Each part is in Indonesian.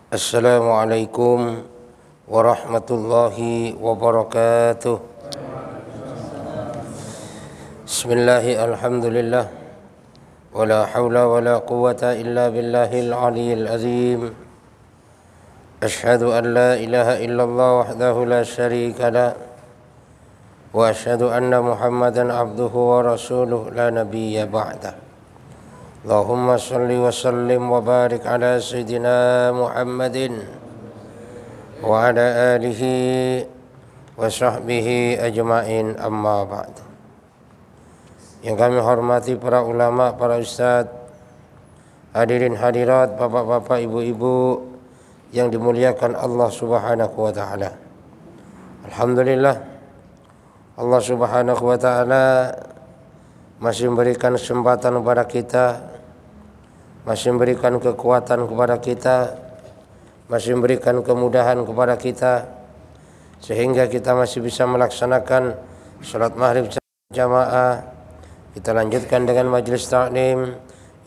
Assalamualaikum warahmatullahi wabarakatuh. Bismillahi alhamdulillah. Wala hawla wala quwwata illa billahil aliyyil azim. Ashhadu an la ilaha illallah wahdahu la syarika la. Wa ashhadu anna Muhammadan abduhu wa rasuluh la nabiyya ba'dah. Allahumma salli wa sallim wa barik ala Sayyidina Muhammadin wa ala alihi wa sahbihi ajma'in, amma ba'd. Yang kami hormati para ulama, para ustadz, hadirin hadirat, bapak-bapak, ibu-ibu yang dimuliakan Allah Subhanahu wa ta'ala. Alhamdulillah, Allah Subhanahu wa ta'ala masih memberikan kesempatan kepada kita, masih memberikan kekuatan kepada kita, masih memberikan kemudahan kepada kita, sehingga kita masih bisa melaksanakan salat maghrib jamaah. Kita lanjutkan dengan majelis taklim.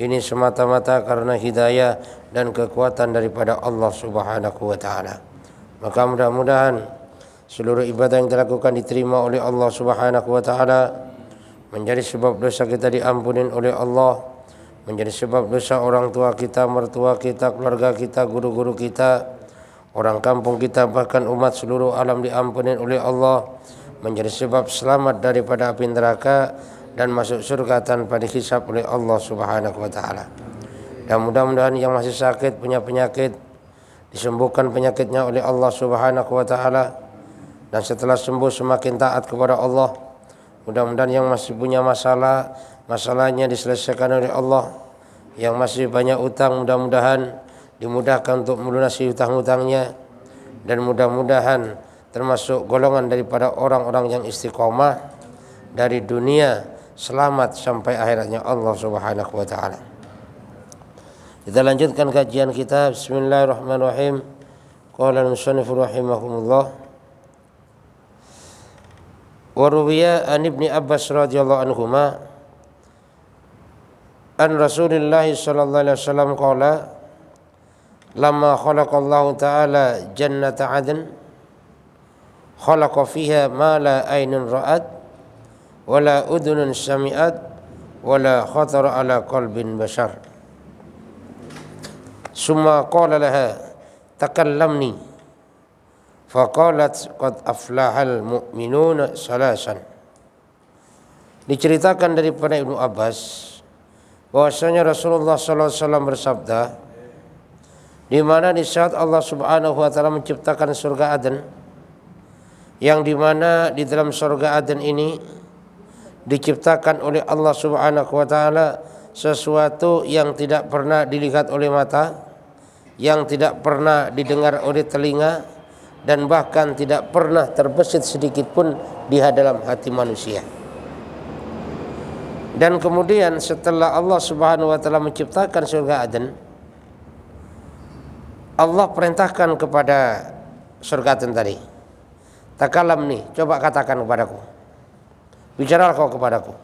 Ini semata-mata karena hidayah dan kekuatan daripada Allah Subhanahu wa ta'ala. Maka mudah-mudahan seluruh ibadah yang dilakukan diterima oleh Allah Subhanahu wa ta'ala, menjadi sebab dosa kita diampunin oleh Allah, menjadi sebab dosa orang tua kita, mertua kita, keluarga kita, guru-guru kita, orang kampung kita, bahkan umat seluruh alam diampunin oleh Allah, menjadi sebab selamat daripada api neraka dan masuk surga tanpa dihisab oleh Allah Subhanahu wa ta'ala. Dan mudah-mudahan yang masih sakit, punya penyakit, disembuhkan penyakitnya oleh Allah Subhanahu wa ta'ala, dan setelah sembuh semakin taat kepada Allah. Mudah-mudahan yang masih punya masalah, masalahnya diselesaikan oleh Allah. Yang masih banyak utang, mudah-mudahan dimudahkan untuk melunasi hutang-hutangnya. Dan mudah-mudahan termasuk golongan daripada orang-orang yang istiqomah dari dunia, selamat sampai akhiratnya Allah Subhanahu wa ta'ala. Kita lanjutkan kajian kita. Bismillahirrahmanirrahim. Qala al-musannif rahimahumullah. Wa ruwiya an Ibni Abbas radhiyallahu anhuma an Rasulillah sallallahu alaihi wasallam qala lamma khalaqallahu ta'ala jannata 'adn khalaqa fiha ma la aynun ra'at wa la udhunun sami'at wa la khatara ala qalbin bashar. Summa qala laha takallamni faqalat qad aflahal mu'minuna salasan. Diceritakan daripada Ibnu Abbas bahwasanya Rasulullah sallallahu alaihi wasallam bersabda, di mana di saat Allah Subhanahu wa taala menciptakan surga Aden, yang di mana di dalam surga Aden ini diciptakan oleh Allah Subhanahu wa taala sesuatu yang tidak pernah dilihat oleh mata, yang tidak pernah didengar oleh telinga, dan bahkan tidak pernah terbesit sedikit pun di dalam hati manusia. Dan kemudian setelah Allah Subhanahu wa taala menciptakan surga Aden, Allah perintahkan kepada surga Aden tadi, takalam nih, coba katakan kepadaku, bicara kau kepadaku.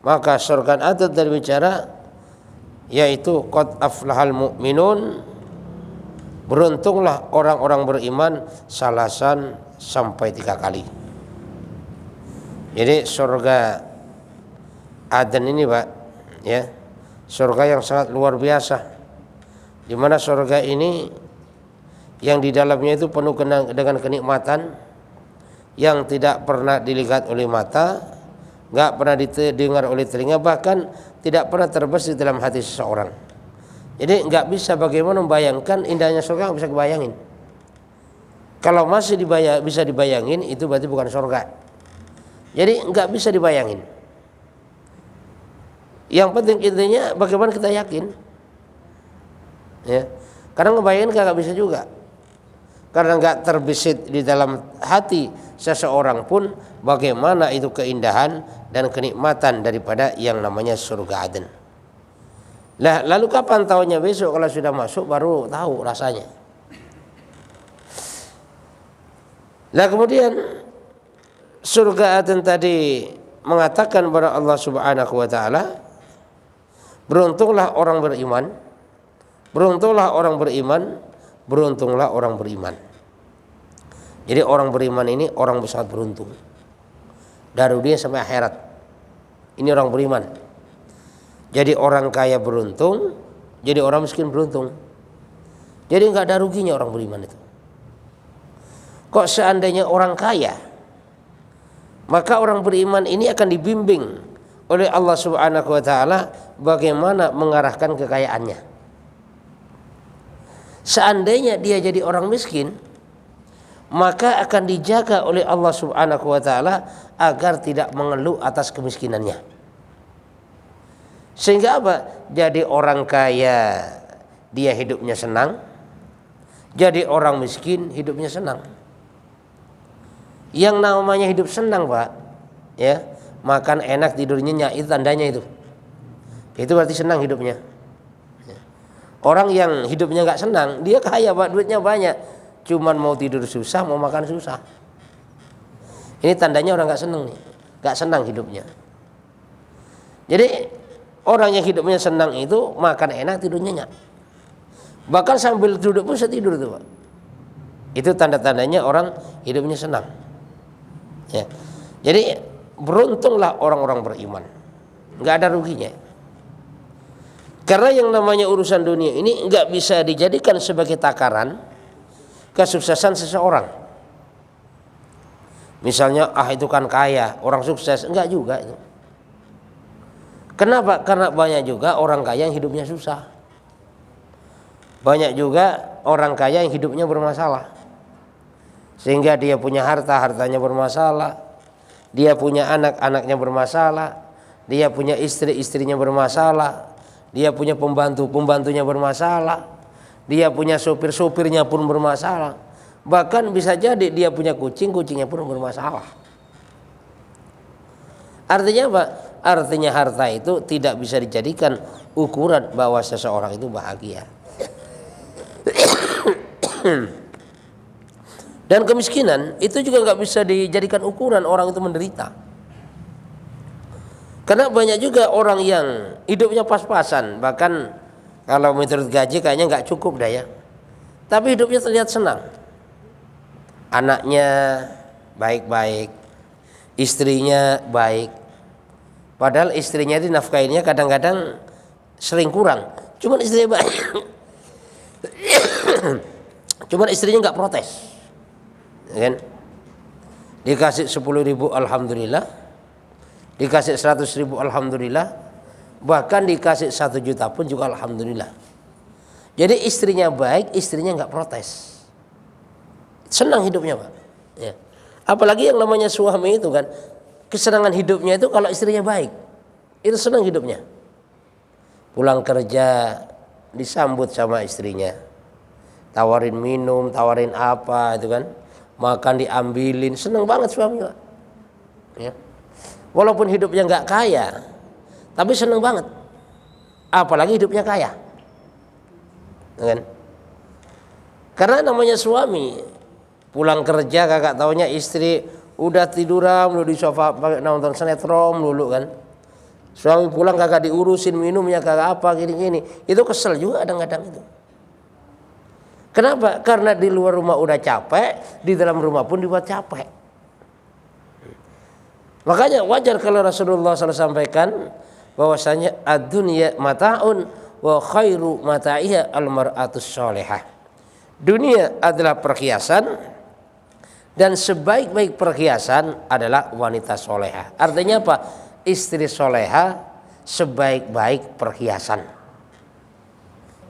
Maka surga Aden dari bicara, yaitu qad aflahal mu'minun, beruntunglah orang-orang beriman, salasan, sampai 3 kali. Jadi surga Aden ini, Pak, ya, surga yang sangat luar biasa, di mana surga ini yang di dalamnya itu penuh dengan kenikmatan yang tidak pernah dilihat oleh mata, enggak pernah didengar oleh telinga, bahkan tidak pernah terbesit dalam hati seseorang. Jadi enggak bisa bagaimana membayangkan indahnya surga, enggak bisa kebayangin. Kalau masih bisa dibayangin, itu berarti bukan surga. Jadi enggak bisa dibayangin. Yang penting intinya bagaimana kita yakin. Ya. Karena ngebayangin enggak bisa juga. Karena enggak terbesit di dalam hati seseorang pun bagaimana itu keindahan dan kenikmatan daripada yang namanya surga Aden. Lah, lalu kapan tahunya? Besok kalau sudah masuk baru tahu rasanya. Lah kemudian surga Aden tadi mengatakan kepada Allah Subhanahu wa taala, beruntunglah orang beriman, beruntunglah orang beriman, beruntunglah orang beriman. Jadi orang beriman ini orang sangat beruntung dari dunia sampai akhirat. Ini orang beriman. Jadi orang kaya beruntung, jadi orang miskin beruntung. Jadi nggak ada ruginya orang beriman itu. Kok seandainya orang kaya, maka orang beriman ini akan dibimbing oleh Allah Subhanahu wa taala bagaimana mengarahkan kekayaannya. Seandainya dia jadi orang miskin, maka akan dijaga oleh Allah Subhanahu wa taala agar tidak mengeluh atas kemiskinannya. Sehingga apa? Jadi orang kaya dia hidupnya senang, jadi orang miskin hidupnya senang. Yang namanya hidup senang, Pak, ya, makan enak tidurnya nyenyak, itu tandanya itu. Itu berarti senang hidupnya. Orang yang hidupnya nggak senang, dia kaya, Pak, duitnya banyak, cuman mau tidur susah, mau makan susah. Ini tandanya orang nggak senang nih, nggak senang hidupnya. Jadi orang yang hidupnya senang itu makan enak, tidur nyenyak. Bahkan sambil duduk pun bisa tidur tuh, Pak. Itu tanda-tandanya orang hidupnya senang. Ya. Jadi beruntunglah orang-orang beriman, nggak ada ruginya. Karena yang namanya urusan dunia ini nggak bisa dijadikan sebagai takaran kesuksesan seseorang. Misalnya, itu kan kaya, orang sukses, enggak juga itu. Kenapa? Karena banyak juga orang kaya yang hidupnya susah. Banyak juga orang kaya yang hidupnya bermasalah. Sehingga dia punya harta, hartanya bermasalah. Dia punya anak, anaknya bermasalah. Dia punya istri, istrinya bermasalah. Dia punya pembantu, pembantunya bermasalah. Dia punya sopir, sopirnya pun bermasalah. Bahkan bisa jadi dia punya kucing, kucingnya pun bermasalah. Artinya apa? Artinya harta itu tidak bisa dijadikan ukuran bahwa seseorang itu bahagia. Dan kemiskinan itu juga nggak bisa dijadikan ukuran orang itu menderita. Karena banyak juga orang yang hidupnya pas-pasan, bahkan kalau menurut gaji kayaknya nggak cukup dah ya. Tapi hidupnya terlihat senang. Anaknya baik-baik, istrinya baik. Padahal istrinya itu nafkahinnya kadang-kadang sering kurang. Cuman istrinya baik. Cuman istrinya nggak protes. Kan? Dikasih 10.000 alhamdulillah, dikasih 100.000 alhamdulillah, bahkan dikasih 1 juta pun juga alhamdulillah. Jadi istrinya baik, istrinya nggak protes, senang hidupnya, Pak. Ya. Apalagi yang namanya suami itu kan, kesenangan hidupnya itu kalau istrinya baik, itu senang hidupnya. Pulang kerja disambut sama istrinya, tawarin minum, tawarin apa itu kan. Makan diambilin, seneng banget suami, Pak. Ya. Walaupun hidupnya nggak kaya, tapi seneng banget. Apalagi hidupnya kaya, kan? Karena namanya suami, pulang kerja kagak taunya istri udah tiduran dulu di sofa nonton sinetron dulu kan. Suami pulang kagak diurusin minumnya kagak apa gini-gini, itu kesel juga kadang-kadang itu. Kenapa? Karena di luar rumah udah capek, di dalam rumah pun dibuat capek. Makanya wajar kalau Rasulullah SAW sampaikan bahwasanya ad-dunya mata'un wa khairu mata'iha al-mar'atus sholihah. Dunia adalah perhiasan dan sebaik-baik perhiasan adalah wanita solehah. Artinya apa? Istri solehah sebaik-baik perhiasan.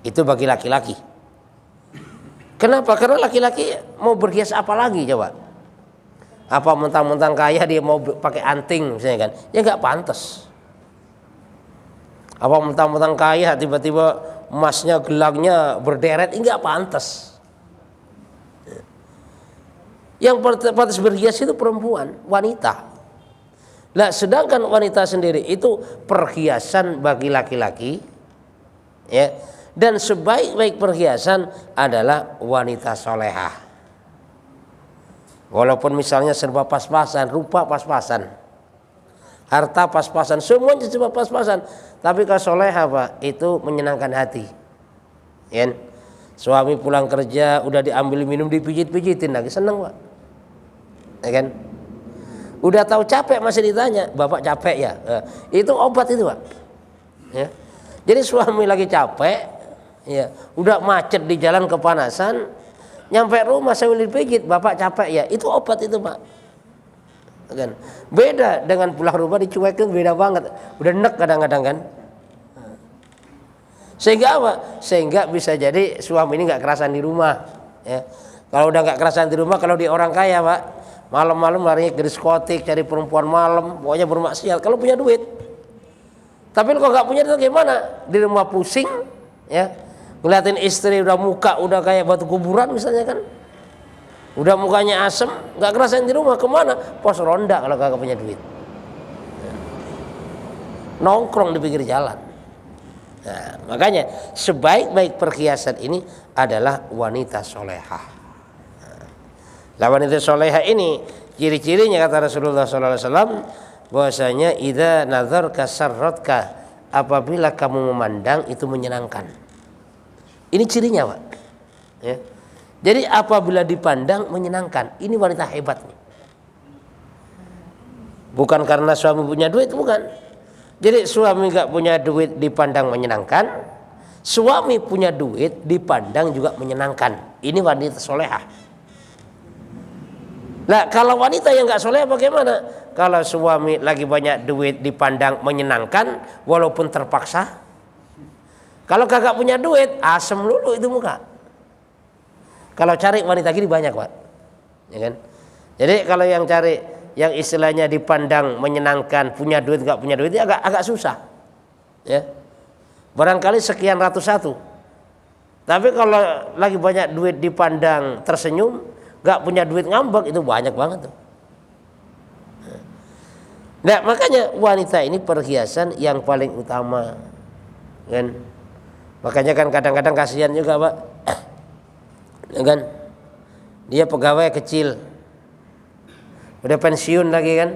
Itu bagi laki-laki. Kenapa? Karena laki-laki mau berhias apa lagi coba? Apa mentang-mentang kaya dia mau pakai anting misalnya kan? Ya nggak pantas. Apa mentang-mentang kaya tiba-tiba emasnya gelangnya berderet? Nggak pantas. Yang pantas berhias itu perempuan, wanita. Nah, sedangkan wanita sendiri itu perhiasan bagi laki-laki, ya. Dan sebaik-baik perhiasan adalah wanita solehah. Walaupun misalnya serba pas-pasan, rupa pas-pasan, harta pas-pasan, semuanya serba pas-pasan, tapi kalau solehah, Pak, itu menyenangkan hati. Ya. Suami pulang kerja udah diambil minum, dipijit-pijitin lagi, seneng Pak. Ya kan? Udah tahu capek masih ditanya, "Bapak capek ya?" Itu obat itu Pak. Ya. Jadi suami lagi capek, ya, udah macet di jalan kepanasan, nyampe rumah sambil dipijit, "Bapak capek ya?" Itu obat itu Pak. Ya kan? Beda dengan pulang rumah dicuekin, beda banget. Udah nek kadang-kadang kan. Sehingga apa? Sehingga bisa jadi suami ini nggak kerasan di rumah. Ya. Kalau udah nggak kerasan di rumah, kalau di orang kaya Pak, malam-malam larinya ke diskotik, cari perempuan malam, pokoknya bermaksiat. Kalau punya duit. Tapi kalau nggak punya duit gimana? Di rumah pusing, ya, ngeliatin istri udah muka udah kayak batu kuburan misalnya kan, udah mukanya asem, nggak kerasan di rumah, kemana? Pos ronda kalau kagak punya duit. Nongkrong di pinggir jalan. Nah, makanya sebaik-baik perhiasan ini adalah wanita solehah. Nah, wanita solehah ini ciri-cirinya kata Rasulullah SAW, bahwasanya idza nazarka sarratka, apabila kamu memandang itu menyenangkan. Ini cirinya Pak. Ya. Jadi apabila dipandang menyenangkan, ini wanita hebat nih. Bukan karena suami punya duit, bukan. Jadi suami gak punya duit dipandang menyenangkan, suami punya duit dipandang juga menyenangkan. Ini wanita solehah. Nah kalau wanita yang gak solehah bagaimana? Kalau suami lagi banyak duit dipandang menyenangkan walaupun terpaksa. Kalau kagak punya duit, asem dulu itu muka. Kalau cari wanita gini banyak Pak, ya kan? Jadi kalau yang cari yang istilahnya dipandang menyenangkan, punya duit nggak punya duit, agak susah, ya. Barangkali sekian ratus satu. Tapi kalau lagi banyak duit dipandang tersenyum, nggak punya duit ngambek, itu banyak banget tuh. Nah makanya wanita ini perhiasan yang paling utama, kan? Makanya kan kadang-kadang kasihan juga Pak, ya kan? Dia pegawai kecil, udah pensiun lagi kan,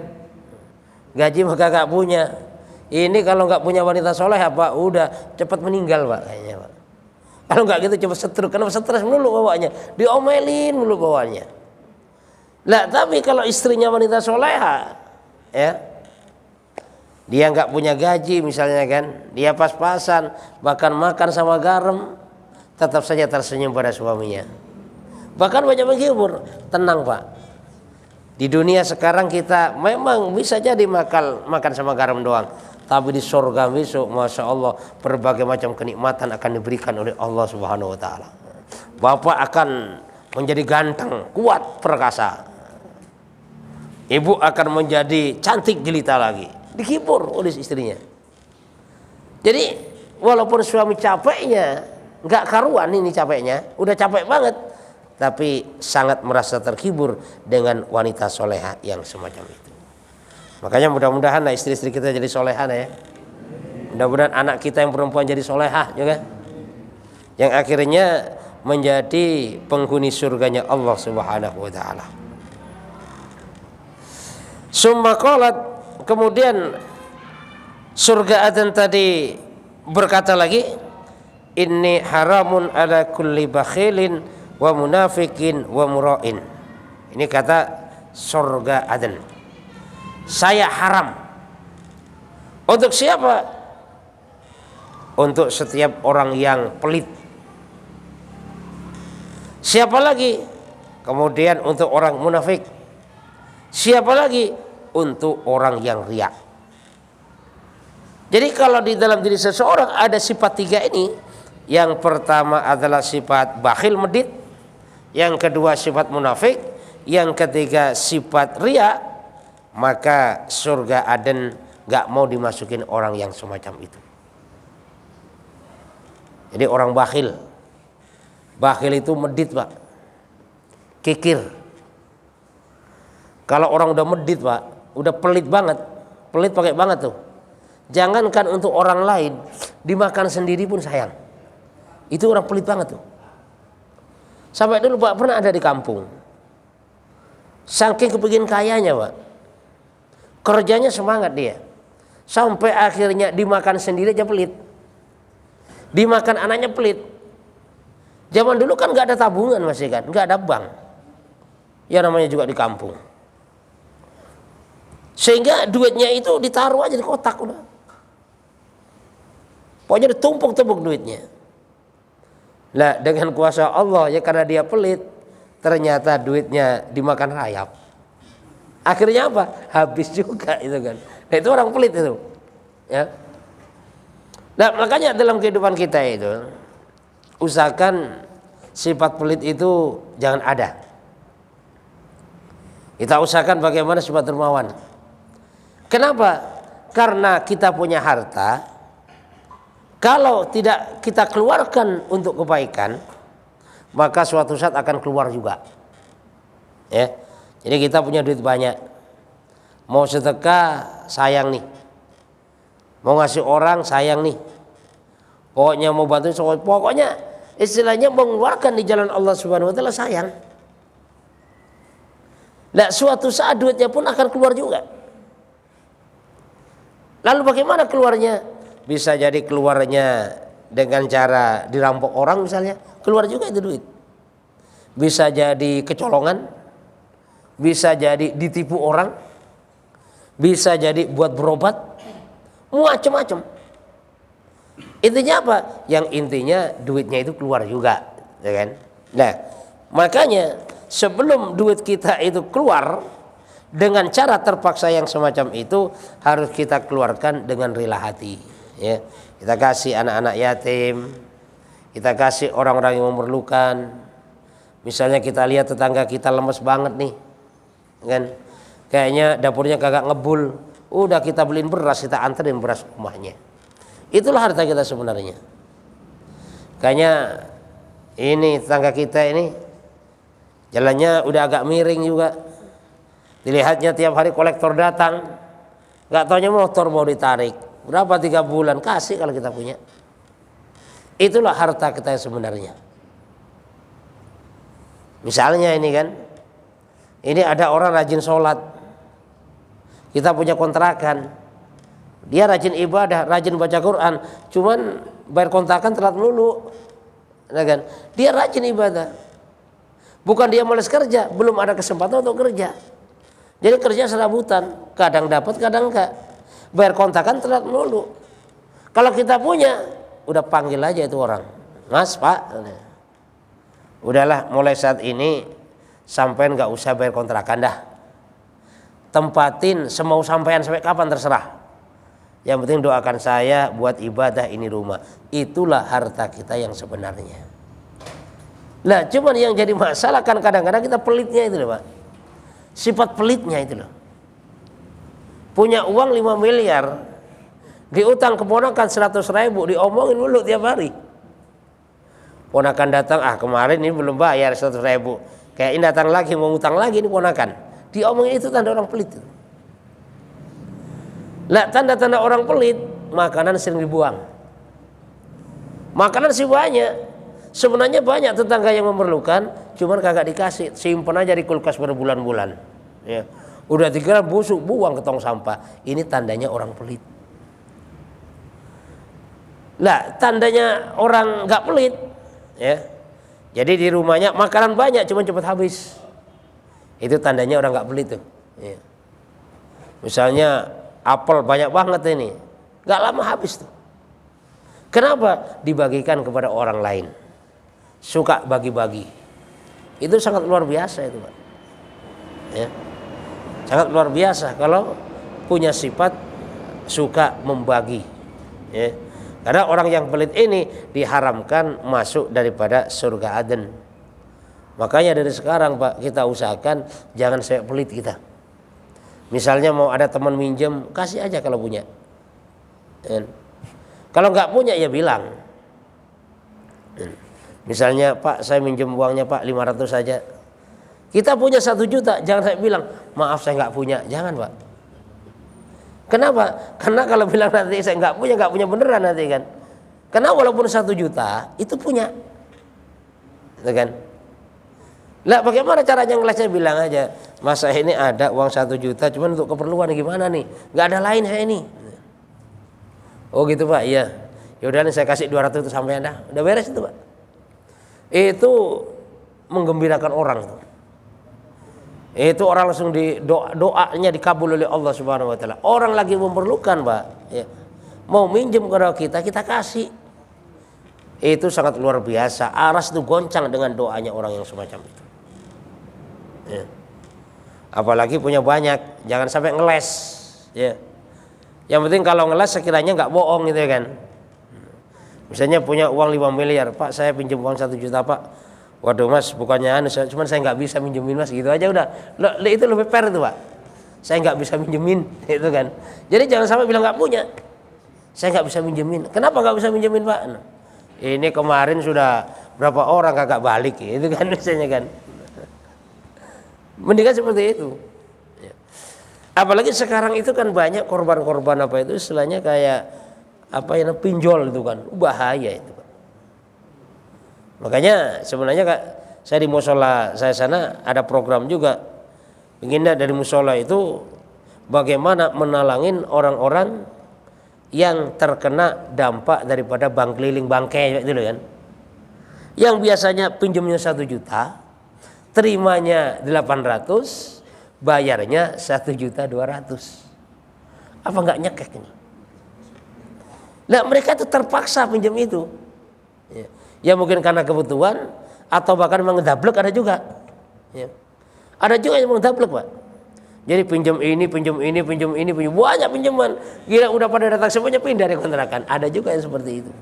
gaji mah gak punya. Ini kalau nggak punya wanita soleh apa udah cepat meninggal Pak kayaknya Pak. Kalau nggak gitu cepat stroke, karena stres mulu bawanya, diomelin mulu bawanya. Lah tapi kalau istrinya wanita soleha, ya, dia nggak punya gaji misalnya kan, dia pas-pasan, bahkan makan sama garam, tetap saja tersenyum pada suaminya. Bahkan banyak menghibur, tenang Pak. Di dunia sekarang kita memang bisa jadi makan sama garam doang, tapi di surga besok Masya Allah berbagai macam kenikmatan akan diberikan oleh Allah Subhanahu Wa Taala. Bapak akan menjadi ganteng, kuat, perkasa. Ibu akan menjadi cantik jelita lagi, dihibur oleh istrinya. Jadi walaupun suami capeknya nggak karuan, ini capeknya udah capek banget, tapi sangat merasa terhibur dengan wanita soleha yang semacam itu. Makanya mudah-mudahan istri-istri kita jadi soleha ya. Mudah-mudahan anak kita yang perempuan jadi soleha juga, yang akhirnya menjadi penghuni surganya Allah Subhanahu Wa Taala. Summa qalat, kemudian surga Aden tadi berkata lagi, inni haramun ala kulli bakhilin wa munafikin wa mura'in. Ini kata surga Aden, saya haram. Untuk siapa? Untuk setiap orang yang pelit. Siapa lagi? Kemudian untuk orang munafik. Siapa lagi? Untuk orang yang riya. Jadi kalau di dalam diri seseorang ada sifat tiga ini, yang pertama adalah sifat bakhil medit, yang kedua sifat munafik, yang ketiga sifat riya, maka surga Aden gak mau dimasukin orang yang semacam itu. Jadi orang bakhil, bakhil itu medit Pak, kikir. Kalau orang udah medit Pak, udah pelit banget, pelit pakai banget tuh. Jangankan untuk orang lain, dimakan sendiri pun sayang. Itu orang pelit banget tuh. Sampai dulu Pak pernah ada di kampung, saking kepingin kayanya Pak, kerjanya semangat dia, sampai akhirnya dimakan sendiri aja pelit, dimakan anaknya pelit. Zaman dulu kan nggak ada tabungan masih kan, nggak ada bank. Ya namanya juga di kampung. Sehingga duitnya itu ditaruh aja di kotak udah. Pokoknya ditumpuk-tumpuk duitnya. Nah dengan kuasa Allah ya karena dia pelit, ternyata duitnya dimakan rayap. Akhirnya apa? Habis juga itu kan. Nah itu orang pelit itu. Ya. Nah makanya dalam kehidupan kita itu usahakan sifat pelit itu jangan ada. Kita usahakan bagaimana sifat dermawan. Kenapa? Karena kita punya harta, kalau tidak kita keluarkan untuk kebaikan, maka suatu saat akan keluar juga. Ya. Jadi kita punya duit banyak, mau sedekah sayang nih, mau ngasih orang sayang nih, pokoknya mau bantu, pokoknya istilahnya mengeluarkan di jalan Allah Subhanahu Wa Taala sayang. Nah suatu saat duitnya pun akan keluar juga. Lalu bagaimana keluarnya? Bisa jadi keluarnya dengan cara dirampok orang misalnya, keluar juga itu duit. Bisa jadi kecolongan, bisa jadi ditipu orang, bisa jadi buat berobat, macam-macam. Intinya apa? Yang intinya duitnya itu keluar juga, ya kan? Nah, makanya sebelum duit kita itu keluar dengan cara terpaksa yang semacam itu harus kita keluarkan dengan rela hati. Ya, kita kasih anak-anak yatim, kita kasih orang-orang yang memerlukan. Misalnya kita lihat tetangga kita lemes banget nih, kan? Kayaknya dapurnya kagak ngebul, udah kita beliin beras, kita anterin beras rumahnya. Itulah harta kita sebenarnya. Kayaknya ini tetangga kita ini jalannya udah agak miring juga. Dilihatnya tiap hari kolektor datang, nggak taunya motor mau ditarik. Berapa 3 bulan kasih kalau kita punya. Itulah harta kita sebenarnya. Misalnya ini kan, ini ada orang rajin sholat, kita punya kontrakan, dia rajin ibadah, rajin baca Quran, cuman bayar kontrakan telat melulu, nah kan? Dia rajin ibadah, bukan dia malas kerja, belum ada kesempatan untuk kerja. Jadi kerja serabutan, kadang dapat, kadang enggak. Bayar kontrakan telat melulu. Kalau kita punya, udah panggil aja itu orang, Mas, Pak, udahlah mulai saat ini sampean nggak usah bayar kontrakan dah. Tempatin semau sampean sampai kapan terserah. Yang penting doakan saya buat ibadah ini rumah. Itulah harta kita yang sebenarnya. Nah, cuman yang jadi masalah kan kadang-kadang kita pelitnya itu loh, Pak. Sifat pelitnya itu loh. Punya uang 5 miliar, diutang keponakan 100.000, diomongin dulu tiap hari. Ponakan datang, kemarin ini belum bayar 100.000. Kayak ini datang lagi mau utang lagi ini ponakan. Diomongin itu tanda orang pelit. Lah tanda-tanda orang pelit, makanan sering dibuang. Makanan sih banyak. Sebenarnya banyak tetangga yang memerlukan, cuman kagak dikasih, simpen aja di kulkas berbulan-bulan. Ya. Udah 3 bulan busuk, buang ke tong sampah. Ini tandanya orang pelit. Lah tandanya orang nggak pelit, ya. Jadi di rumahnya makanan banyak, cuman cepat habis. Itu tandanya orang nggak pelit tuh. Ya. Misalnya apel banyak banget ini, nggak lama habis tuh. Kenapa? Dibagikan kepada orang lain. Suka bagi-bagi. Itu sangat luar biasa itu, Pak. Ya. Sangat luar biasa kalau punya sifat suka membagi. Ya. Karena orang yang pelit ini diharamkan masuk daripada surga Aden. Makanya dari sekarang, Pak, kita usahakan jangan sampai pelit kita. Misalnya mau ada teman minjem, kasih aja kalau punya. Ya. Kalau nggak punya ya bilang. Misalnya, Pak, saya minjem uangnya, Pak, 500 saja. Kita punya 1 juta, jangan saya bilang, maaf saya nggak punya. Jangan, Pak. Kenapa? Karena kalau bilang nanti saya nggak punya beneran nanti kan. Karena walaupun 1 juta, itu punya. Gitu kan? Lah bagaimana caranya ngelasnya? Bilang aja, Mas saya ini ada uang 1 juta, cuman untuk keperluan gimana nih? Nggak ada lain saya ini. Oh gitu, Pak, iya. Yaudah nih saya kasih 200 itu sampai Anda. Udah beres itu, Pak. itu menggembirakan orang itu. Itu orang langsung doanya dikabul oleh Allah Subhanahu wa taala. Orang lagi memerlukan, Pak, ya. Mau minjem kepada kita, kita kasih. Itu sangat luar biasa. Aras itu goncang dengan doanya orang yang semacam itu. Ya. Apalagi punya banyak, jangan sampai ngeles, ya. Yang penting kalau ngeles sekiranya nggak bohong gitu ya kan. Misalnya punya uang 5 miliar, Pak saya pinjam uang 1 juta Pak. Waduh Mas, bukannya cuman saya nggak bisa minjemin Mas, gitu aja udah. Itu lebih fair itu Pak. Saya nggak bisa minjemin, itu kan. Jadi jangan sampai bilang nggak punya. Saya nggak bisa minjemin. Kenapa nggak bisa minjemin Pak? Nah, ini kemarin sudah berapa orang kagak balik, itu kan misalnya kan. Mendingan seperti itu. Ya. Apalagi sekarang itu kan banyak korban-korban apa itu istilahnya kayak apa yang pinjol itu kan, bahaya itu. Makanya sebenarnya saya di musola saya sana ada program juga. Inginnya dari musola itu bagaimana menalangin orang-orang yang terkena dampak daripada bank keliling bangkai itu kan. Yang biasanya pinjamnya 1 juta, terimanya 800, bayarnya 1.200.000. Apa nggak nyekek ini? Nah mereka itu terpaksa pinjam itu. Ya mungkin karena kebutuhan atau bahkan mengedablek ada juga. Ya. Ada juga yang mengedablek Pak. Jadi pinjam ini, banyak pinjaman. Gila udah pada datang semuanya pindah dari kontrakan. Ada juga yang seperti itu.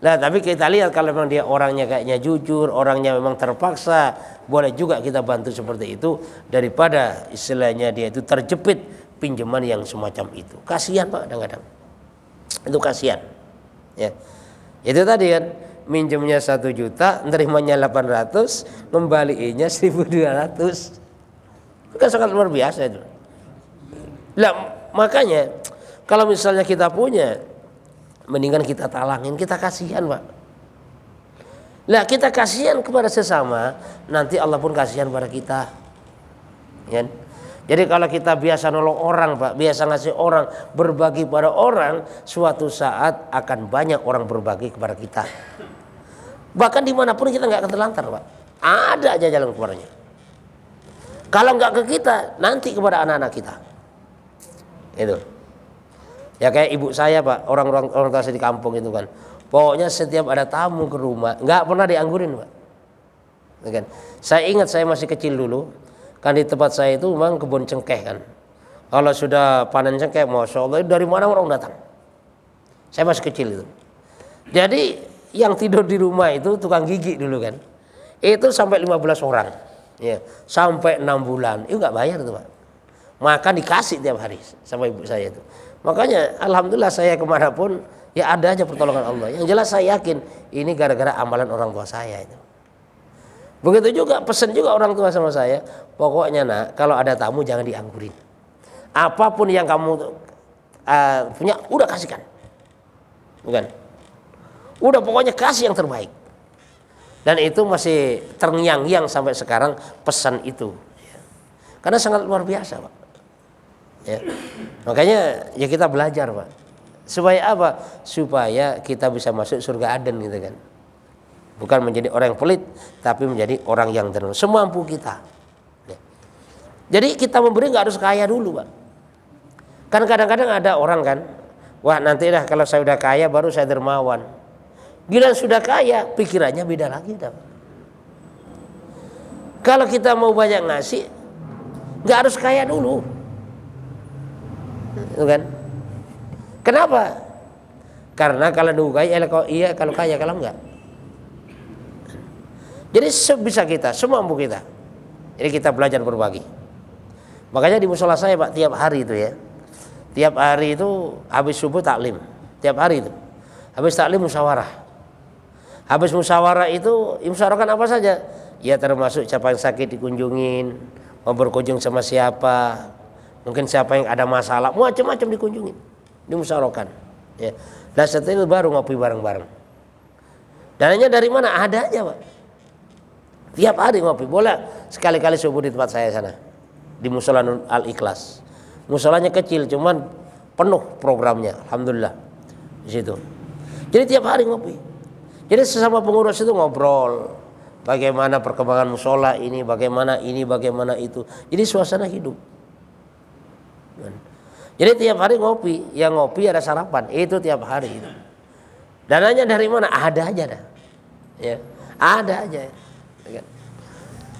Nah tapi kita lihat kalau memang dia orangnya kayaknya jujur, orangnya memang terpaksa, boleh juga kita bantu seperti itu daripada istilahnya dia itu terjepit pinjaman yang semacam itu. Kasihan Pak kadang-kadang. Itu kasihan. Ya. Itu tadi kan minjemnya 1 juta, nerimanya 800, ngembaliinnya 1.200. Itu kan sangat luar biasa itu. Nah, makanya kalau misalnya kita punya, mendingan kita talangin, kita kasihan Pak. Nah kita kasihan kepada sesama, nanti Allah pun kasihan pada kita. Ya. Jadi kalau kita biasa nolong orang Pak, biasa ngasih orang, berbagi pada orang, suatu saat akan banyak orang berbagi kepada kita. Bahkan dimanapun kita nggak akan terlantar Pak, ada aja jalan keluarnya. Kalau nggak ke kita, nanti kepada anak-anak kita. Itu. Ya kayak ibu saya Pak, orang tua saya di kampung itu kan. Pokoknya setiap ada tamu ke rumah, nggak pernah dianggurin Pak. Kan? Saya ingat saya masih kecil dulu, kan di tempat saya itu memang kebun cengkeh kan. Kalau sudah panen cengkeh, masya Allah dari mana orang datang. Saya masih kecil itu. Jadi yang tidur di rumah itu tukang gigi dulu kan. Itu sampai 15 orang. Ya, sampai 6 bulan. Itu nggak bayar tuh Pak. Makan dikasih tiap hari sama ibu saya itu. Makanya alhamdulillah saya kemanapun ya ada aja pertolongan Allah. Yang jelas saya yakin ini gara-gara amalan orang tua saya itu. Begitu juga pesan juga orang tua sama saya, pokoknya nak kalau ada tamu jangan dianggurin. Apapun yang kamu punya udah kasihkan. Bukan? Udah pokoknya kasih yang terbaik. Dan itu masih terngiang-ngiang sampai sekarang pesan itu. Karena sangat luar biasa Pak. Ya. Makanya ya kita belajar Pak. Supaya apa? Supaya kita bisa masuk surga Aden gitu kan. Bukan menjadi orang yang pelit, tapi menjadi orang yang dermawan semampu kita. Ya. Jadi kita memberi nggak harus kaya dulu Pak. Kan kadang-kadang ada orang kan, wah nanti dah kalau saya udah kaya baru saya dermawan. Bila sudah kaya, pikirannya beda lagi dah. Kalau kita mau banyak ngasih, nggak harus kaya dulu, kan? Kenapa? Karena kalau nunggu kaya, kalau kaya, kalau enggak. Jadi sebisa kita, semampu kita. Jadi kita belajar berbagi. Makanya di musola saya Pak tiap hari itu ya, tiap hari itu habis subuh taklim, tiap hari itu, habis taklim musyawarah. Habis musyawarah itu musyawarahkan apa saja? Ya termasuk siapa yang sakit dikunjungin, mau berkunjung sama siapa, mungkin siapa yang ada masalah, macam-macam dikunjungin, dimusyawarahkan. Ya. Dan setelah itu baru ngopi bareng-bareng. Dananya dari mana? Ada aja Pak. Tiap hari ngopi, boleh sekali-kali subuh di tempat saya sana, di Musola Al-Ikhlas. Musolanya kecil, cuman penuh programnya, alhamdulillah di situ. Jadi tiap hari ngopi. Jadi sesama pengurus itu ngobrol, bagaimana perkembangan musola ini, bagaimana itu. Jadi suasana hidup. Jadi tiap hari ngopi, yang ngopi ada sarapan, itu tiap hari. Dananya dari mana? Ada aja dah. Ya, ada aja.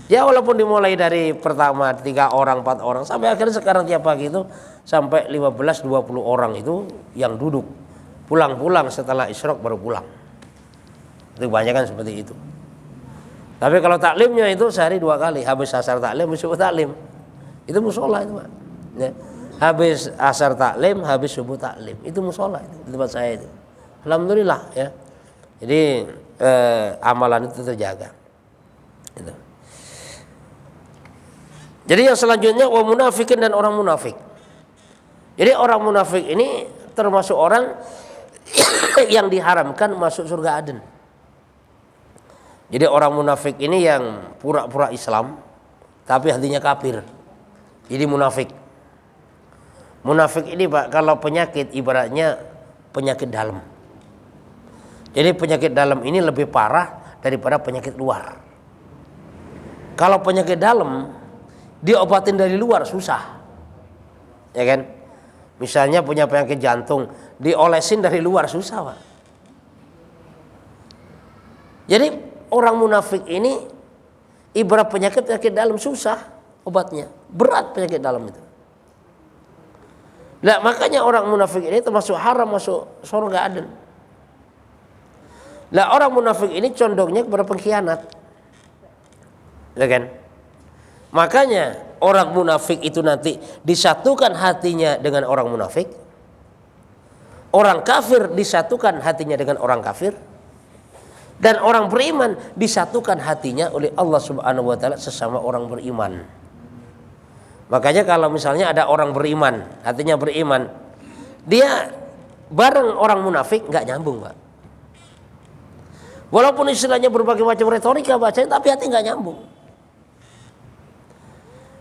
Ya walaupun dimulai dari pertama 3 orang, 4 orang, sampai akhirnya sekarang tiap pagi itu sampai 15-20 orang itu yang duduk. Pulang-pulang setelah isyraq baru pulang. Itu kebanyakan seperti itu. Tapi kalau taklimnya itu sehari 2 kali, habis asar taklim, habis subuh taklim. Itu musola itu, Pak. Ya. Habis asar taklim, habis subuh taklim. Itu musola itu, di tempat saya itu. Alhamdulillah ya. Jadi amalan itu terjaga. Gitu. Jadi yang selanjutnya wa munafikin dan orang munafik. Jadi orang munafik ini termasuk orang yang diharamkan masuk surga Aden. Jadi orang munafik ini yang pura-pura Islam tapi hatinya kafir. Jadi munafik. Munafik ini Pak, kalau penyakit ibaratnya penyakit dalam. Jadi penyakit dalam ini lebih parah daripada penyakit luar. Kalau penyakit dalam diobatin dari luar susah. Ya kan? Misalnya punya penyakit jantung, diolesin dari luar susah, Pak. Jadi orang munafik ini ibarat penyakit dalam susah obatnya. Berat penyakit dalam itu. Nah, makanya orang munafik ini termasuk haram masuk surga Aden. Nah, orang munafik ini condongnya kepada pengkhianat. Ya kan? Makanya orang munafik itu nanti disatukan hatinya dengan orang munafik. Orang kafir disatukan hatinya dengan orang kafir. Dan orang beriman disatukan hatinya oleh Allah Subhanahu wa taala sesama orang beriman. Makanya kalau misalnya ada orang beriman, hatinya beriman, dia bareng orang munafik nggak nyambung, Pak. Walaupun istilahnya berbagai macam retorika bacanya, tapi hati nggak nyambung.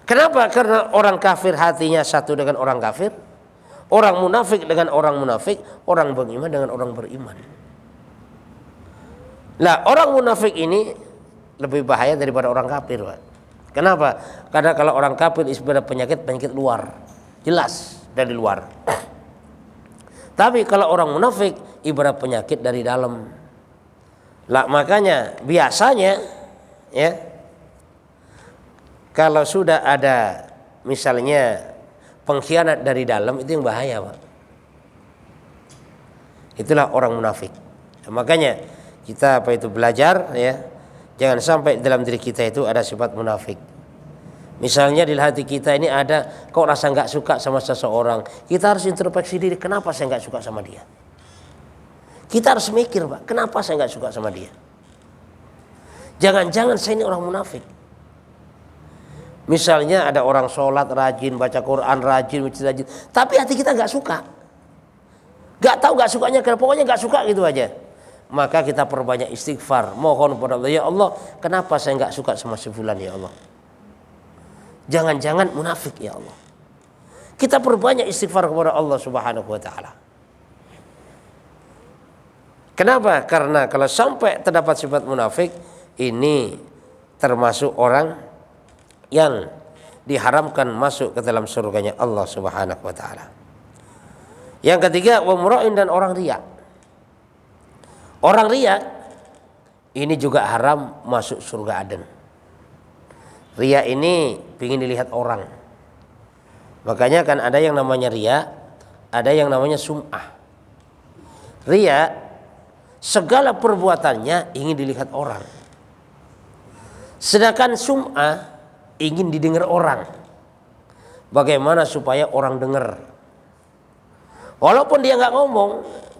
Kenapa? Karena orang kafir hatinya satu dengan orang kafir, orang munafik dengan orang munafik, orang beriman dengan orang beriman. Nah, orang munafik ini lebih bahaya daripada orang kafir, Pak. Kenapa? Karena kalau orang kafir ibarat penyakit luar, jelas dari luar. Tapi kalau orang munafik ibarat penyakit dari dalam. Lah makanya biasanya ya kalau sudah ada misalnya pengkhianat dari dalam itu yang bahaya, Pak. Itulah orang munafik. Nah, makanya kita belajar ya, jangan sampai dalam diri kita itu ada sifat munafik. Misalnya di hati kita ini ada kok rasa nggak suka sama seseorang, kita harus introspeksi diri, kenapa saya nggak suka sama dia? Kita harus mikir, Pak, kenapa saya nggak suka sama dia? Jangan-jangan saya ini orang munafik. Misalnya ada orang sholat rajin, baca Quran rajin, tapi hati kita nggak suka, nggak tahu nggak sukanya karena pokoknya nggak suka gitu aja. Maka kita perbanyak istighfar, mohon kepada Allah, ya Allah, kenapa saya nggak suka sama si fulan ya Allah? Jangan-jangan munafik ya Allah. Kita perbanyak istighfar kepada Allah Subhanahu wa taala. Kenapa? Karena kalau sampai terdapat sifat munafik, ini termasuk orang yang diharamkan masuk ke dalam surganya Allah Subhanahu wa taala. Yang ketiga, wa mura'in dan orang riya. Orang riya ini juga haram masuk surga Aden. Riya ini ingin dilihat orang. Makanya kan ada yang namanya riya, ada yang namanya sum'ah. Riya segala perbuatannya ingin dilihat orang. Sedangkan sum'ah ingin didengar orang. Bagaimana supaya orang dengar? Walaupun dia nggak ngomong,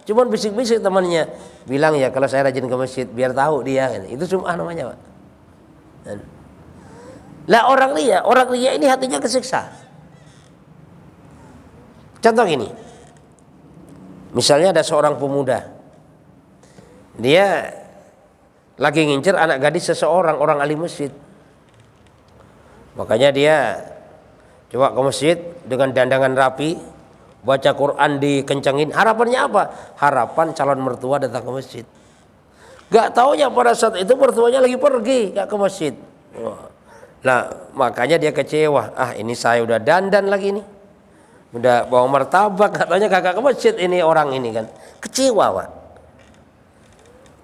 cuman bisik-bisik temannya, bilang ya kalau saya rajin ke masjid biar tahu dia. Itu sum'ah namanya, Pak. Lah orang riya ini hatinya kesiksa. Contoh gini, misalnya ada seorang pemuda, dia lagi ngincer anak gadis seseorang, orang ahli masjid. Makanya dia coba ke masjid dengan dandangan rapi, baca Quran dikencengin. Harapannya apa? Harapan calon mertua datang ke masjid. Gak taunya pada saat itu mertuanya lagi pergi, gak ke masjid. Wah. Nah, makanya dia kecewa. Ah, ini saya udah dandan lagi nih. Udah bawa martabak, katanya kagak ke masjid ini orang ini kan. Kecewa, Pak.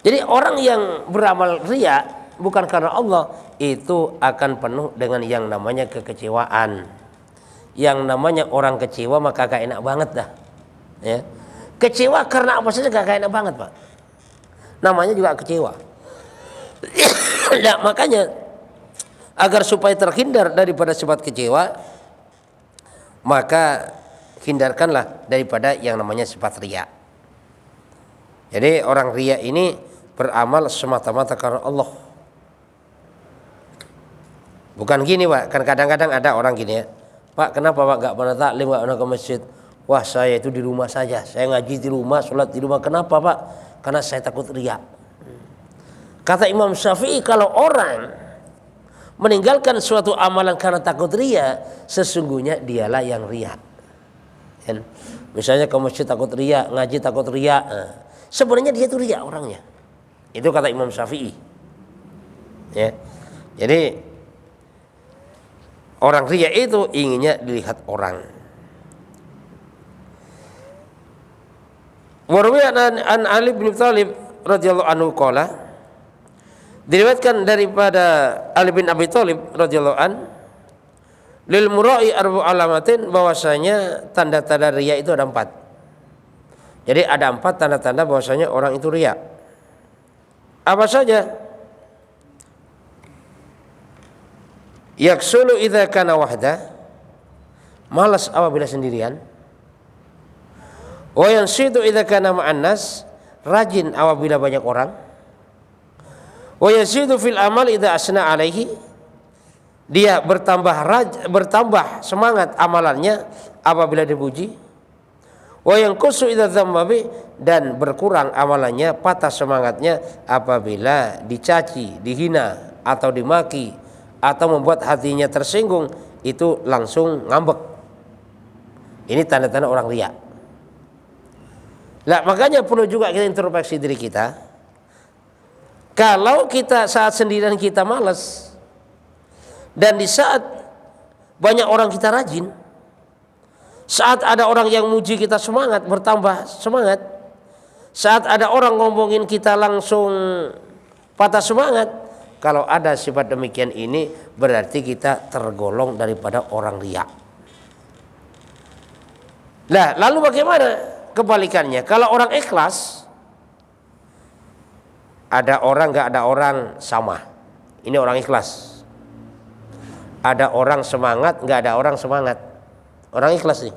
Jadi orang yang beramal riya bukan karena Allah, itu akan penuh dengan yang namanya kekecewaan. Yang namanya orang kecewa maka gak enak banget dah. Ya. Kecewa karena apa saja gak enak banget, Pak. Namanya juga kecewa. Nah, makanya agar supaya terhindar daripada sifat kecewa, maka hindarkanlah daripada yang namanya sifat riya. Jadi orang riya ini beramal semata-mata karena Allah. Bukan gini, Pak. Kan kadang-kadang ada orang gini ya. Pak, kenapa Pak gak pernah taklim, gak pernah ke masjid? Wah, saya itu di rumah saja. Saya ngaji di rumah, sholat di rumah. Kenapa, Pak? Karena saya takut riya. Kata Imam Syafi'i, kalau orang meninggalkan suatu amalan karena takut riya, sesungguhnya dialah yang riya. Misalnya ke masjid takut riya, ngaji takut riya, sebenarnya dia itu riya orangnya. Itu kata Imam Syafi'i. Ya. Jadi orang riya itu inginnya dilihat orang. Warwi'an an Ali bin Thalib radhiyallahu anhu qala, diriwayatkan daripada Ali bin Abi Thalib radhiyallahu an, lil mura'i arbu alamatin, bahwasanya tanda-tanda riya itu ada 4. Jadi ada 4 tanda-tanda bahwasanya orang itu riya. Apa saja? Yaksulu idza kana wahda, malas apabila sendirian. Wa yansitu idza kana ma'an nas, rajin apabila banyak orang. Wa yazidu fil amal idza asna alaihi, dia bertambah semangat amalannya apabila dipuji. Wa yanqusu idza dzamma bi, dan berkurang amalannya, patah semangatnya apabila dicaci, dihina atau dimaki atau membuat hatinya tersinggung, itu langsung ngambek. Ini tanda-tanda orang riya. Nah, makanya perlu juga kita introspeksi diri kita. Kalau kita saat sendirian kita malas, dan di saat banyak orang kita rajin, saat ada orang yang muji kita semangat, bertambah semangat, saat ada orang ngomongin kita langsung patah semangat, kalau ada sifat demikian ini berarti kita tergolong daripada orang riya. Nah, lalu bagaimana kebalikannya? Kalau orang ikhlas, ada orang gak ada orang sama. Ini orang ikhlas. Ada orang semangat, gak ada orang semangat. Orang ikhlas nih.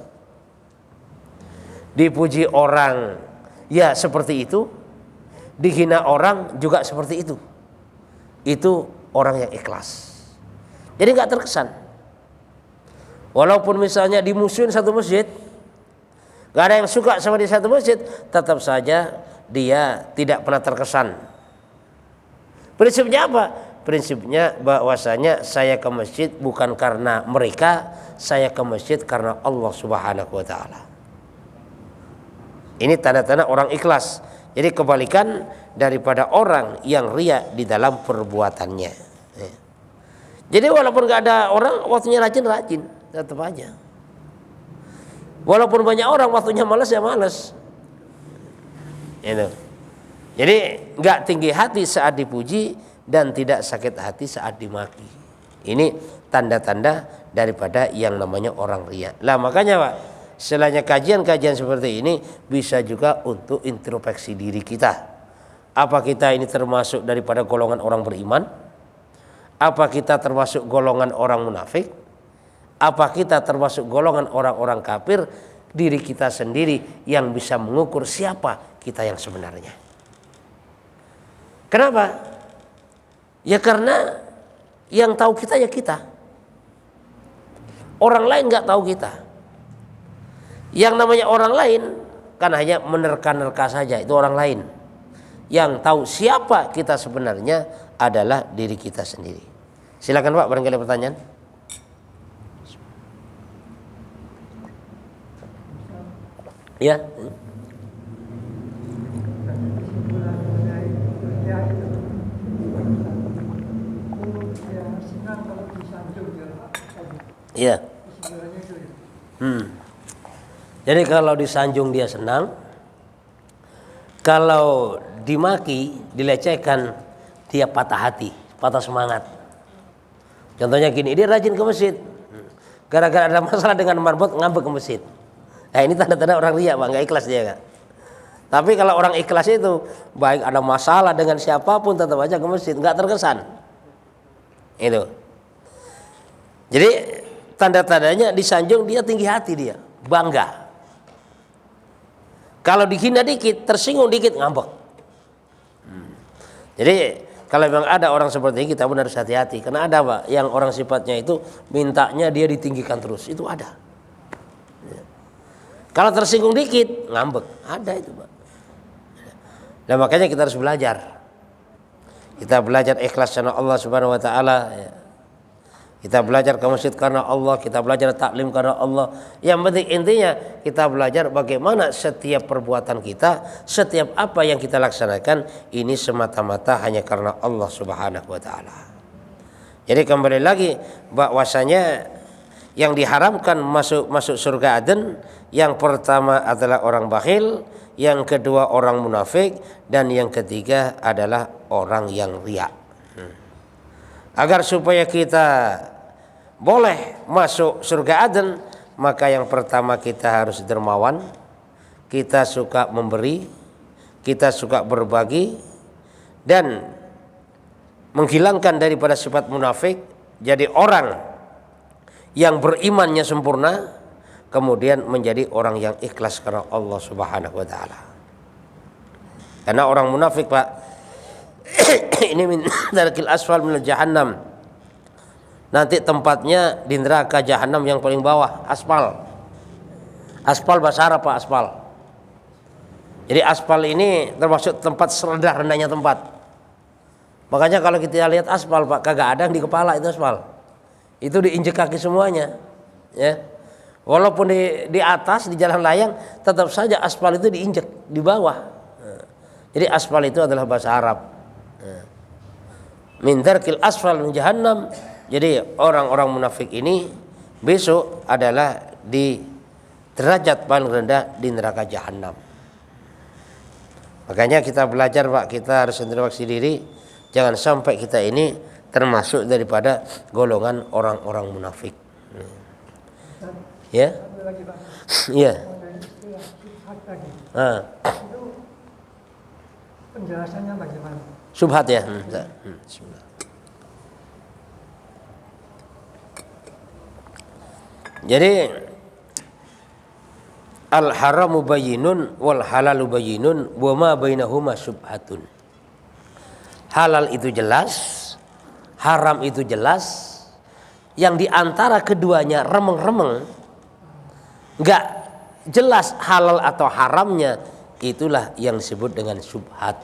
Dipuji orang ya seperti itu, dihina orang juga seperti itu. Itu orang yang ikhlas. Jadi gak terkesan. Walaupun misalnya dimusuhin satu masjid, gak ada yang suka sama di satu masjid, tetap saja dia tidak pernah terkesan. Prinsipnya apa? Prinsipnya bahwasanya saya ke masjid bukan karena mereka, saya ke masjid karena Allah Subhanahu wa taala. Ini tanda-tanda orang ikhlas. Jadi kebalikan daripada orang yang riya di dalam perbuatannya. Jadi walaupun gak ada orang, waktunya rajin-rajin, tetap aja. Walaupun banyak orang, waktunya malas ya malas. Itu. Jadi nggak tinggi hati saat dipuji dan tidak sakit hati saat dimaki. Ini tanda-tanda daripada yang namanya orang riya. Lah makanya Pak, selainnya kajian-kajian seperti ini bisa juga untuk introspeksi diri kita. Apa kita ini termasuk daripada golongan orang beriman? Apa kita termasuk golongan orang munafik? Apa kita termasuk golongan orang-orang kafir? Diri kita sendiri yang bisa mengukur siapa kita yang sebenarnya. Kenapa? Ya karena yang tahu kita ya kita. Orang lain nggak tahu kita. Yang namanya orang lain kan hanya menerka-nerka saja, itu orang lain. Yang tahu siapa kita sebenarnya adalah diri kita sendiri. Silakan Pak, barangkali pertanyaan. Ya. Iya. Jadi kalau disanjung dia senang, kalau dimaki, dilecehkan, dia patah hati, patah semangat. Contohnya gini, dia rajin ke masjid, gara-gara ada masalah dengan marbot ngambek ke masjid. Nah ini tanda-tanda orang riya, Pak, nggak ikhlas dia kan. Tapi kalau orang ikhlas itu, baik ada masalah dengan siapapun tetap aja ke masjid, nggak terkesan. Itu. Jadi tanda-tandanya disanjung dia tinggi hati, dia bangga. Kalau dihina dikit, tersinggung dikit, ngambek. Jadi kalau memang ada orang seperti ini, kita pun harus hati-hati. Karena ada, Pak, yang orang sifatnya itu mintanya dia ditinggikan terus, itu ada. Kalau tersinggung dikit, ngambek, ada itu, Pak. Dan makanya kita harus belajar. Kita belajar ikhlas karena Allah Subhanahu Wa Taala. Kita belajar ke masjid karena Allah, kita belajar taklim karena Allah. Yang penting intinya kita belajar bagaimana setiap perbuatan kita, setiap apa yang kita laksanakan ini semata-mata hanya karena Allah Subhanahu Wa Taala. Jadi kembali lagi bahwasanya yang diharamkan masuk surga Aden, yang pertama adalah orang bakhil, yang kedua orang munafik, dan yang ketiga adalah orang yang riya. Agar supaya kita boleh masuk surga Aden, maka yang pertama kita harus dermawan, kita suka memberi, kita suka berbagi, dan menghilangkan daripada sifat munafik, jadi orang yang berimannya sempurna, kemudian menjadi orang yang ikhlas karena Allah Subhanahu Wa Taala. Karena orang munafik, Pak, ini min darkil asfal min jahannam. Nanti tempatnya di neraka jahanam yang paling bawah, aspal. Aspal bahasa Arab, Pak, aspal. Jadi aspal ini termasuk tempat serendah-rendahnya tempat. Makanya kalau kita lihat aspal, Pak, kagak ada yang di kepala itu aspal. Itu diinjek kaki semuanya, ya. Walaupun di atas di jalan layang, tetap saja aspal itu diinjek di bawah. Jadi aspal itu adalah bahasa Arab. Min darkil asfal min jahannam. Jadi orang-orang munafik ini besok adalah di derajat paling rendah di neraka jahanam. Makanya kita belajar, Pak, kita harus introspeksi diri, jangan sampai kita ini termasuk daripada golongan orang-orang munafik. Ya? Iya. Penjelasannya bagaimana? Subhat ya. Jadi al haramu bayyinun wal halalu bayyinun wa ma bainahuma subhatun. Halal itu jelas, haram itu jelas, yang diantara keduanya remeng-remeng, nggak jelas halal atau haramnya, itulah yang disebut dengan subhat.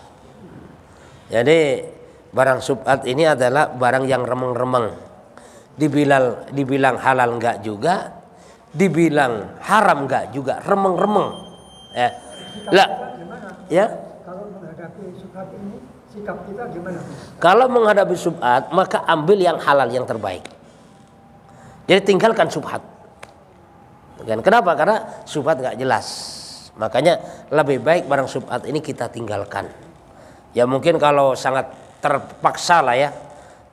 Jadi barang subhat ini adalah barang yang remeng-remeng. Dibilang halal enggak juga, dibilang haram enggak juga, remeng-remeng. Ya. Lah, ya. Kalau menghadapi subhat ini, sikap kita gimana? Kalau menghadapi subhat, maka ambil yang halal yang terbaik. Jadi tinggalkan subhat. Dan kenapa? Karena subhat enggak jelas. Makanya lebih baik barang subhat ini kita tinggalkan. Ya mungkin kalau sangat terpaksa lah ya,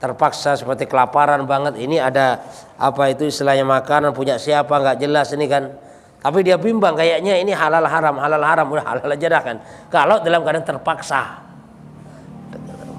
terpaksa seperti kelaparan banget, ini ada apa itu istilahnya makanan punya siapa nggak jelas ini kan, tapi dia bimbang kayaknya ini halal haram udah halal aja dah kan. Kalau dalam keadaan terpaksa,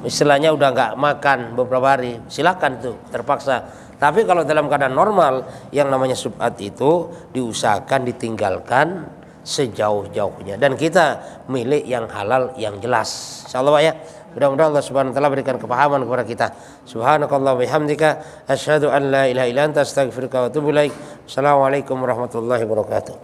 istilahnya udah nggak makan beberapa hari, silakan tuh terpaksa. Tapi kalau dalam keadaan normal, yang namanya subhat itu diusahakan ditinggalkan sejauh-jauhnya, dan kita milik yang halal yang jelas, insyaallah ya. Mudah-mudahan Allah Subhanahu wa taala berikan kepahaman kepada kita. Subhanakallah bihamdika asyhadu an la ilaha illa anta astaghfiruka wa atubu ilaik. Assalamualaikum warahmatullahi wabarakatuh.